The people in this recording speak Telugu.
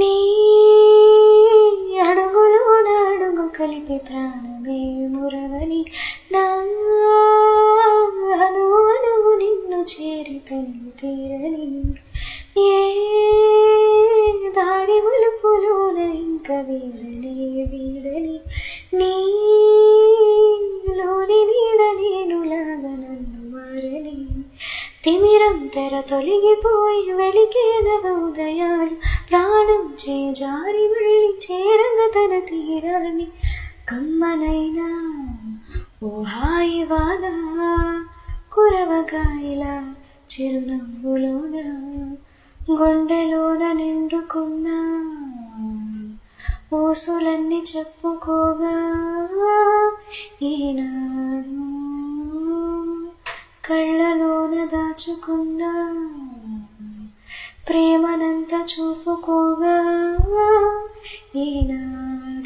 నీ అడుగులోన అడుగు కలిపి ప్రాణమే మురవని నా అణువు అణువు నిన్ను చేరి తను తీరని ఏ దారి మలుపులోన ఇంక వీడని వీడని నీలోని నీడ నేనులాగా నన్ను మారని తిమిరం తెర తొలగిపోయి వెలిగే నవ ఉదయాలు ప్రాణం చేజారి వెళ్ళి చేరంగ తన తీరాన్ని కమ్మనైనా ఓ హాయివాన కురవగాయల చిరునవ్వులోన గుండెలోన నిండుకున్న ఊసులన్నీ చెప్పుకోగా ఈనాడు కళ్ళలోన దాచుకున్న ప్రేమనంత చూపుకోగా ఈనాడు